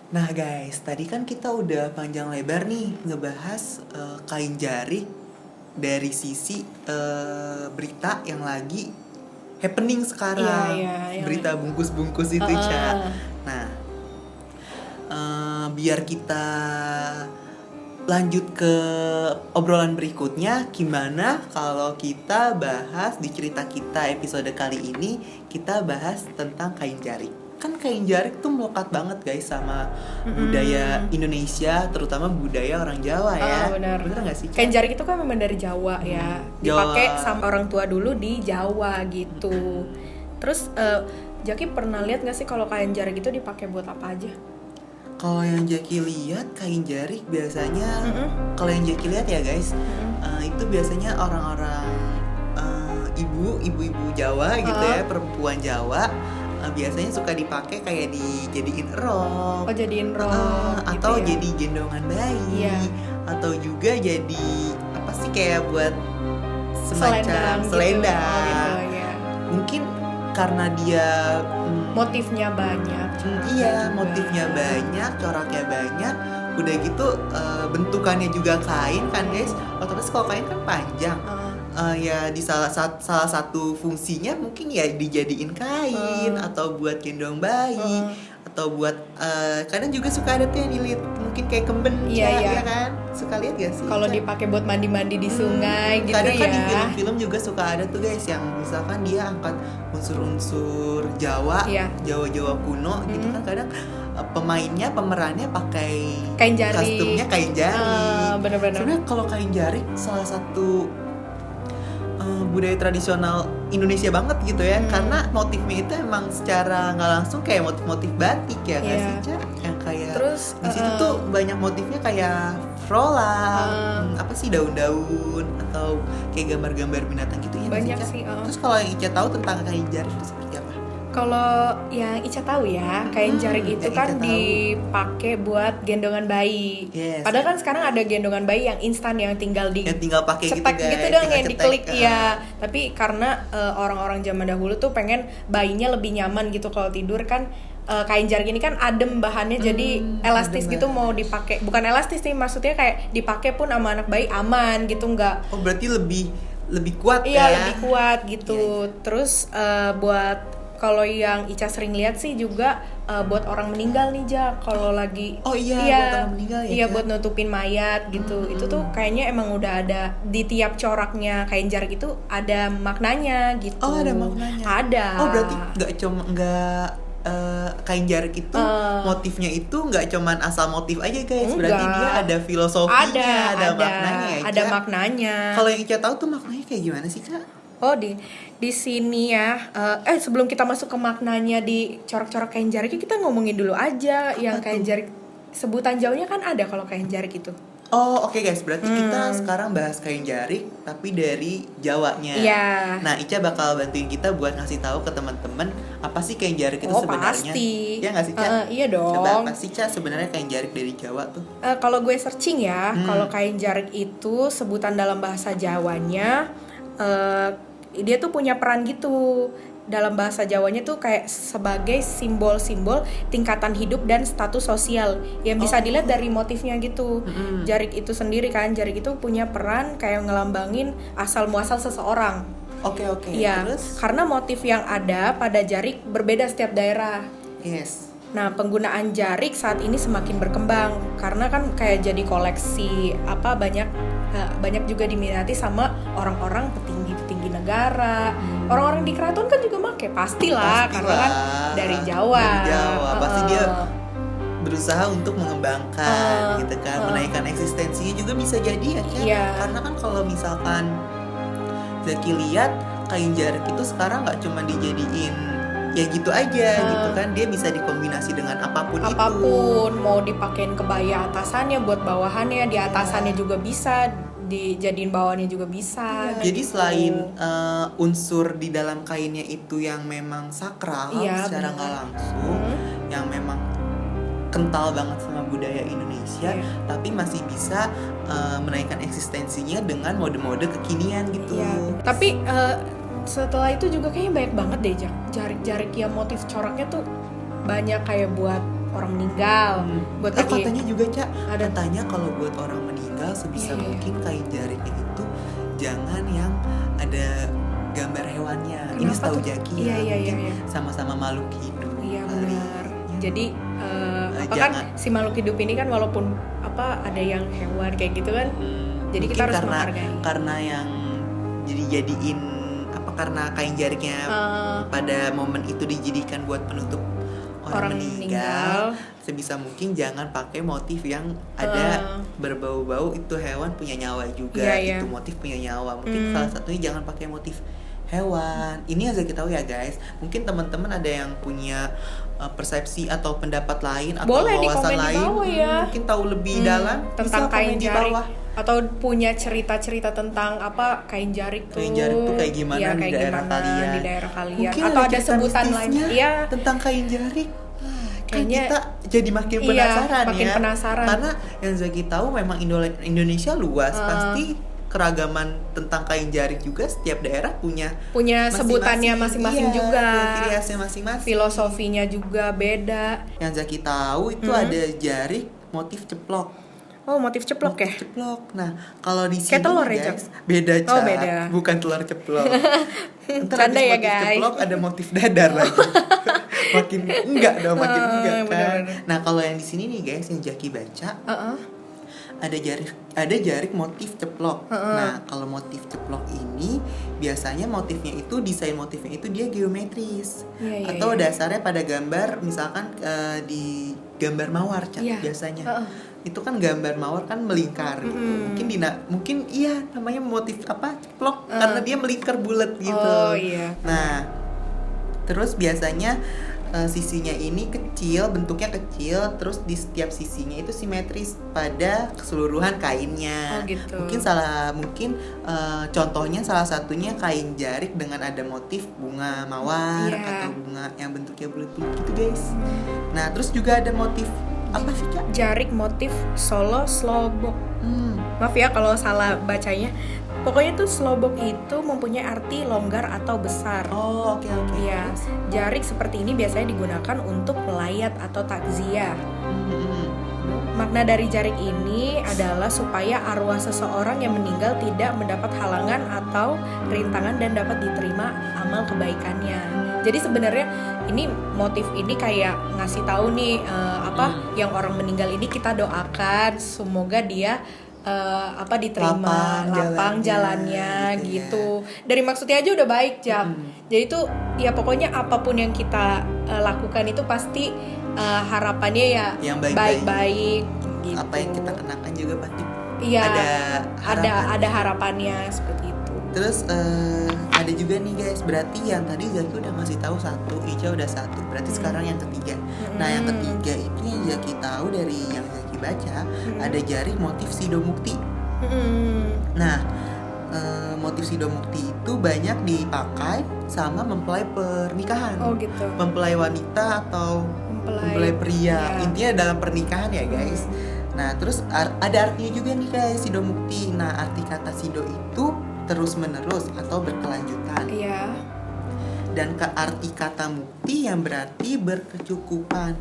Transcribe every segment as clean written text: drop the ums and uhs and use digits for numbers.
Nah guys, tadi kan kita udah panjang lebar nih ngebahas kain jarik dari sisi berita yang lagi happening sekarang. Iya, Berita bungkus-bungkus itu, Ca. Nah, biar kita lanjut ke obrolan berikutnya, gimana kalau kita bahas di cerita kita episode kali ini, kita bahas tentang kain jarik. Kan kain jarik tuh melekat banget guys sama budaya Indonesia, terutama budaya orang Jawa ya. Benar Gak sih? kain jarik itu kan memang dari Jawa ya, dipakai sama orang tua dulu di Jawa gitu. Terus Jaki pernah lihat nggak sih kalau kain jarik itu dipakai buat apa aja? Kalau yang Jaki lihat kain jarik biasanya, kalau yang Jaki lihat ya guys, itu biasanya orang-orang ibu-ibu Jawa gitu ya, perempuan Jawa. Biasanya suka dipakai kayak dijadiin rok. Oh, jadiin rok gitu atau ya? jadi gendongan bayi. Iya. Atau juga jadi apa sih, kayak buat semacam Selendang selendang. gitu, ya. Mungkin karena dia Motifnya banyak. iya, motifnya banyak, coraknya banyak. Udah gitu bentukannya juga kain kan guys. Otomatis kalau kain kan panjang. Ya di salah satu fungsinya mungkin ya dijadiin kain atau buat gendong bayi atau buat kadang juga suka ada tuh yang dilihat mungkin kayak kemben, ya kan, suka lihat gak sih kalau dipakai buat mandi-mandi di sungai gitu kadang ya. kan di film-film juga suka ada tuh guys yang misalkan dia angkat unsur-unsur Jawa, Jawa kuno gitu kan, kadang pemerannya pakai kain jarik, kostumnya kain jarik. Bener-bener. Sebenarnya kalau kain jarik salah satu budaya tradisional Indonesia banget gitu ya, karena motifnya itu emang secara nggak langsung kayak motif-motif batik ya nggak sih, Ca? Yang kayak terus di situ tuh banyak motifnya kayak frolang, apa sih, daun-daun atau kayak gambar-gambar binatang gitu ya. Banyak sih, sih. Terus kalau yang Ica tahu tentang kain jarik itu seperti apa? Kalau yang Ica tahu ya, kain jarik itu kan dipakai buat gendongan bayi. Yes. Padahal kan sekarang ada gendongan bayi yang instan yang tinggal pakai cetak gitu dong, yang diklik ya. Tapi karena orang-orang zaman dahulu tuh pengen bayinya lebih nyaman gitu kalau tidur kan, kain jarik ini kan adem bahannya, jadi elastis gitu, mau dipakai, bukan elastis nih, maksudnya kayak dipakai pun sama anak bayi aman gitu, nggak. Oh, berarti lebih kuat ya? Iya, lebih kuat Iya. gitu. Terus buat kalau yang Ica sering lihat sih juga buat orang meninggal nih, Ja. Kalau lagi buat orang meninggal ya. Iya, buat nutupin mayat gitu. Itu tuh kayaknya emang udah ada di tiap coraknya kain jarik itu, ada maknanya gitu. Oh, ada maknanya. Ada. Oh, berarti nggak kain jarik itu motifnya itu nggak cuman asal motif aja guys. Berarti dia ada filosofinya, ada maknanya ya, ada maknanya. Kalau yang Ica tahu tuh maknanya kayak gimana sih, Kak? Oh, di sini ya. Sebelum kita masuk ke maknanya di corak-corak kain jarik, kita ngomongin dulu aja yang kain jarik. Sebutan jauhnya kan ada kalau kain jarik itu. Oh, oke guys, berarti kita sekarang bahas kain jarik tapi dari Jawanya. Iya. Nah, Ica bakal bantuin kita buat ngasih tahu ke teman-teman apa sih kain jarik itu sebenarnya. Pasti. Ya nggak sih, Ca? Iya dong. Coba apa sih, Ca, sebenarnya kain jarik dari Jawa tuh? Kalau gue searching ya, kalau kain jarik itu sebutan dalam bahasa Jawanya, dia tuh punya peran gitu. Dalam bahasa Jawanya tuh kayak sebagai simbol-simbol tingkatan hidup dan status sosial yang bisa dilihat dari motifnya gitu. Jarik itu sendiri kan, jarik itu punya peran kayak ngelambangin asal muasal seseorang. Oke. Iya, Terus? karena motif yang ada pada jarik berbeda setiap daerah. Yes. Nah, penggunaan jarik saat ini semakin berkembang karena kan kayak jadi koleksi banyak juga diminati sama orang-orang petinggi negara. Orang-orang di keraton kan juga pakai, pastilah karena kan dari Jawa. Pasti dia berusaha untuk mengembangkan gitu kan, menaikkan eksistensinya juga bisa jadi ya kan. Iya. Karena kan kalau misalkan Zaki lihat kain jarik itu sekarang nggak cuma dijadiin ya gitu aja gitu kan, dia bisa dikombinasi dengan apapun itu. Mau dipakein kebaya atasannya buat bawahannya, di atasannya juga bisa, dijadiin bawahannya juga bisa. Jadi gitu. selain unsur di dalam kainnya itu yang memang sakral secara nggak langsung, yang memang kental banget sama budaya Indonesia, tapi masih bisa menaikkan eksistensinya dengan mode-mode kekinian gitu. Tapi setelah itu juga kayaknya banyak banget deh jarik-jarik yang motif coraknya tuh banyak, kayak buat orang meninggal. Buat lagi katanya juga Cak, ada katanya kalau buat orang meninggal sebisa Iya. mungkin kain jariknya itu jangan yang ada gambar hewannya. Ini Kenapa setahu tuh? Jaki Iya, ya, iya, mungkin iya. sama-sama makhluk hidup. Iya kali. benar. Ya. Jadi apa kan jangan. si makhluk hidup ini kan walaupun apa ada yang hewan kayak gitu kan. Jadi Mungkin kita harus karena menghargai. karena yang jadiin apa karena kain jariknya pada momen itu dijadikan buat penutup orang meninggal, sebisa mungkin jangan pakai motif yang ada berbau-bau itu hewan punya nyawa juga, Iya, itu iya. motif punya nyawa. Mungkin salah satunya jangan pakai motif hewan. Ini yang kita tahu ya guys. Mungkin teman-teman ada yang punya persepsi atau pendapat lain atau Boleh di wawasan komen di lain, bawah ya. mungkin tahu lebih dalam Tentang bisa kain komen di jarik bawah. atau punya cerita-cerita tentang apa kain jarik tuh. Kain jarik tuh kayak gimana Iya, di kayak daerah gimana kalian. di daerah kalian Mungkin atau ada cerita sebutan lain. mistisnya Iya. tentang kain jarik. Kan Kayaknya kita jadi makin iya, penasaran makin ya. penasaran. Karena yang Zaki tahu memang Indonesia luas, pasti keragaman tentang kain jarik juga setiap daerah punya sebutannya masing-masing iya, juga. punya ciri khasnya masing-masing. Filosofinya juga beda. Yang Zaki tahu itu ada jarik motif ceplok. Oh, motif ceplok ya? Ceplok. Nah, kalau di sini Kayak telur ya, guys, Cak? beda Cak. Oh, beda. Bukan telur ceplok. Ntar Canda habis ya, motif guys. ceplok ada motif dadar lagi. makin enggak dong, makin enggak kan. bener-bener. Nah, kalau yang di sini nih guys, yang Jaki baca ada jarik motif ceplok. Nah, kalau motif ceplok ini biasanya motifnya itu desain motifnya itu dia geometris. Iya, iya, atau iya. dasarnya pada gambar misalkan di gambar mawar Cak, Iya. biasanya. Itu kan gambar mawar kan melingkar gitu. Mungkin iya namanya motif apa? Ceplok karena dia melingkar bulat gitu. Oh iya. Nah, terus biasanya sisinya ini kecil, bentuknya kecil, terus di setiap sisinya itu simetris pada keseluruhan kainnya. Oh, gitu. Mungkin contohnya salah satunya kain jarik dengan ada motif bunga mawar Iya. atau bunga yang bentuknya bulat-bulat gitu guys. Nah, terus juga ada motif apa sih Kak? Jarik motif Solo Slobok. Maaf ya kalau salah bacanya. Pokoknya tuh slobok itu mempunyai arti longgar atau besar. Oh, oke. Iya, jarik seperti ini biasanya digunakan untuk melayat atau takziah. Makna dari jarik ini adalah supaya arwah seseorang yang meninggal tidak mendapat halangan atau rintangan dan dapat diterima amal kebaikannya. Jadi sebenarnya ini motif ini kayak ngasih tahu nih yang orang meninggal ini kita doakan semoga dia diterima lapang jalannya gitu. Dari maksudnya aja udah baik Jam. Jadi tuh ya pokoknya apapun yang kita lakukan itu pasti harapannya ya yang baik-baik gitu. Apa yang kita kenakan juga pasti Iya, ada harapannya seperti itu. Terus ada juga nih guys, berarti yang tadi Zaki udah ngasih tahu satu, Ica udah satu, berarti sekarang yang ketiga. Nah yang ketiga itu yang Zaki tahu dari yang Zaki baca ada jarik motif sidomukti. Nah motif sidomukti itu banyak dipakai sama mempelai pernikahan. Oh gitu. Mempelai wanita atau mempelai pria. Iya. Intinya dalam pernikahan ya guys. Nah terus ada artinya juga nih guys sidomukti. Nah arti kata sido itu terus menerus atau berkelanjutan. Iya. Dan arti kata mukti yang berarti berkecukupan.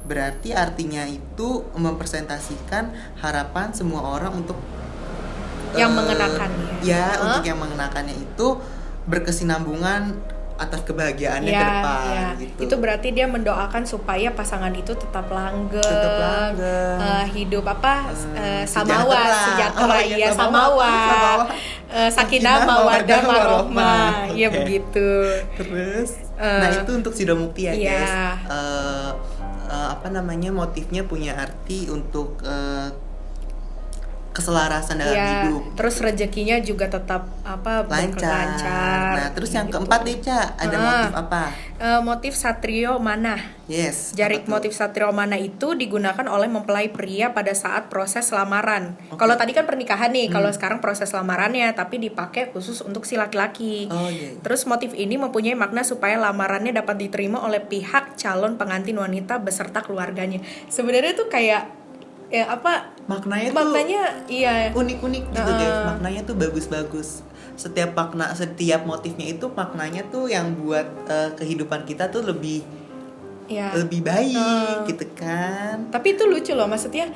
Berarti artinya itu mempresentasikan harapan semua orang untuk yang mengenakannya. Ya, untuk yang mengenakannya itu berkesinambungan atas kebahagiaannya ke depan gitu. Itu berarti dia mendoakan supaya pasangan itu tetap langgeng, hidup samawa, sejahtera, samawa, sakinah, mawaddah, warahmah, ya begitu. Terus, nah itu untuk sidomukti ya guys. Motifnya punya arti untuk keselarasan dalam hidup. Terus rezekinya juga tetap lancar. Nah, terus yang gitu. keempat deh, Ca, ada motif apa? Motif satrio manah. Yes. Jarik motif satrio manah itu digunakan oleh mempelai pria pada saat proses lamaran. Kalau tadi kan pernikahan nih, kalau sekarang proses lamarannya, tapi dipakai khusus untuk si laki-laki. Oh, iya. Terus motif ini mempunyai makna supaya lamarannya dapat diterima oleh pihak calon pengantin wanita beserta keluarganya. Sebenarnya tuh kayak maknanya iya unik-unik gitu guys. Maknanya tuh bagus-bagus. Setiap motifnya itu maknanya tuh yang buat kehidupan kita tuh lebih Iya. lebih baik gitu kan. Tapi itu lucu loh, maksudnya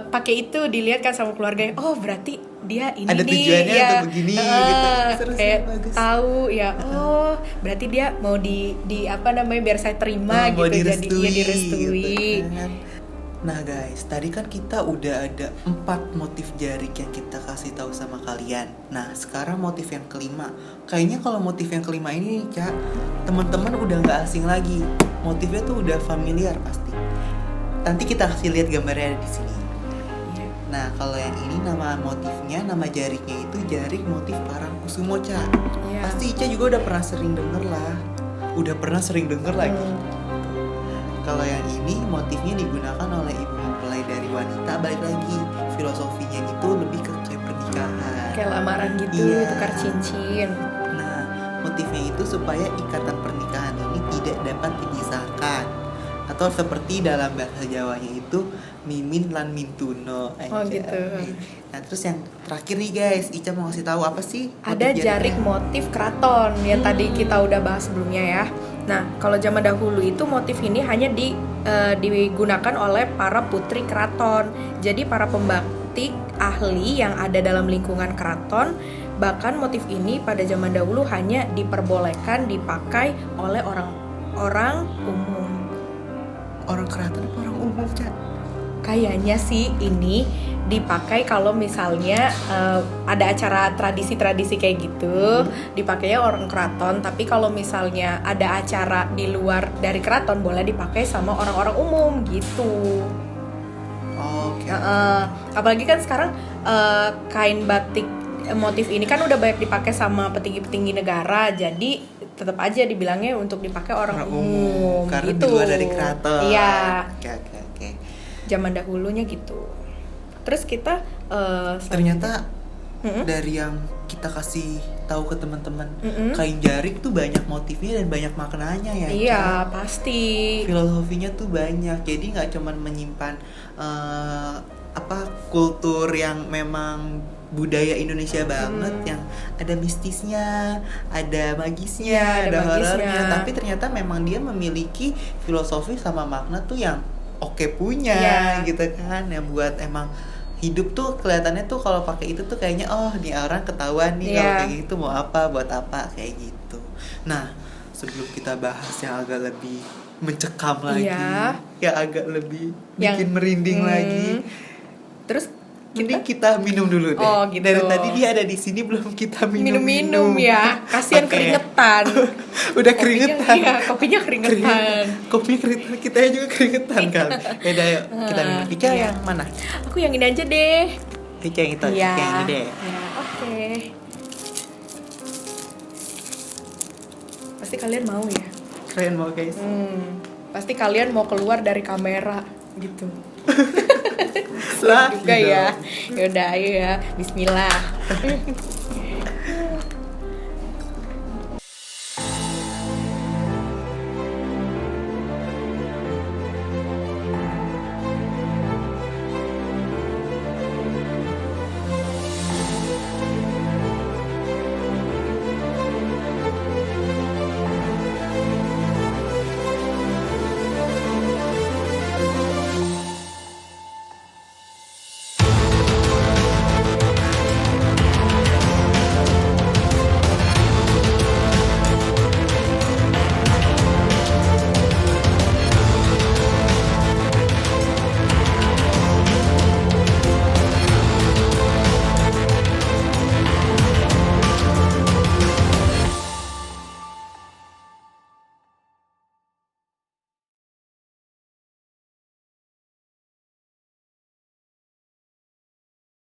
pakai itu dilihat kan sama keluarganya. Oh berarti dia ini Ada nih, tujuannya ya. untuk begini, gitu. Seru sih, Kayak bagus. tahu ya. Oh berarti dia mau di apa namanya biar saya terima Mau gitu, jadi direstui, dia direstui. gitu kan. Nah guys, tadi kan kita udah ada 4 motif jarik yang kita kasih tahu sama kalian. Nah sekarang motif yang kelima. Kayaknya kalau motif yang kelima ini Kak, teman-teman udah nggak asing lagi. Motifnya tuh udah familiar pasti. Nanti kita kasih lihat gambarnya di sini. Nah kalau yang ini nama motifnya, nama jariknya itu jarik motif Parangkusumo Kak. Iya. Pasti Ica juga udah pernah sering denger lah. Udah pernah sering denger lagi. Kalau yang ini motifnya digunakan oleh ibu mempelai dari wanita, balik lagi filosofinya itu lebih ke kayak pernikahan. Kayak lamaran gitu, Iya. tukar cincin. Nah, motifnya itu supaya ikatan pernikahan ini tidak dapat dipisahkan. Atau seperti dalam bahasa Jawanya itu mimin lan mintuno aja. Oh, gitu. Nah, terus yang terakhir nih guys, Ica mau ngasih tahu apa sih? Ada motif jarik jariknya? motif keraton yang tadi kita udah bahas sebelumnya ya. Nah, kalau zaman dahulu itu motif ini hanya digunakan oleh para putri keraton. Jadi para pembatik ahli yang ada dalam lingkungan keraton, bahkan motif ini pada zaman dahulu hanya diperbolehkan dipakai oleh orang umum. Orang keraton apa orang umum, Cak? Kayaknya sih ini dipakai kalau misalnya ada acara tradisi-tradisi kayak gitu, dipakainya orang keraton. Tapi kalau misalnya ada acara di luar dari keraton, boleh dipakai sama orang-orang umum gitu. Oke. Apalagi kan sekarang kain batik motif ini kan udah banyak dipakai sama petinggi-petinggi negara, jadi tetap aja dibilangnya untuk dipakai orang umum karena gitu. di luar dari keraton. Iya. Oke. Zaman dahulunya gitu. Terus kita Ternyata Mm-mm. dari yang kita kasih tahu ke teman-teman, Mm-mm. kain jarik tuh banyak motifnya dan banyak maknanya ya. Iya, Cak. pasti. Filosofinya tuh banyak. Jadi nggak cuman menyimpan kultur yang memang budaya Indonesia banget, yang ada mistisnya, ada magisnya, Iya, ada ada horornya, magisnya. tapi ternyata memang dia memiliki filosofi sama makna tuh yang oke punya, Iya. gitu kan, yang buat emang hidup tuh kelihatannya tuh kalau pakai itu tuh kayaknya nih orang ketahuan nih kalau Iya. kayak gitu mau apa buat apa kayak gitu. Nah sebelum kita bahas yang agak lebih mencekam lagi, Iya. yang agak lebih Yang- bikin merinding lagi, Terus mending kita minum dulu deh. Oh, gitu. Dari tadi dia ada di sini belum kita minum-minum ya. Kasihan Oke. keringetan. Udah keringetan. Iya, kopinya keringetan. Kopinya keringetan. Kita juga keringetan kan. Yaudah yuk kita minum. Ica Iya. yang mana? Aku yang ini aja deh. Ica yang itu. Iya. Ica yang ini deh. Ya, oke. Pasti kalian mau ya. Keren mau guys. Pasti kalian mau keluar dari kamera gitu. Lah Juga gitu. ya. Yaudah, ayo ya. Bismillah.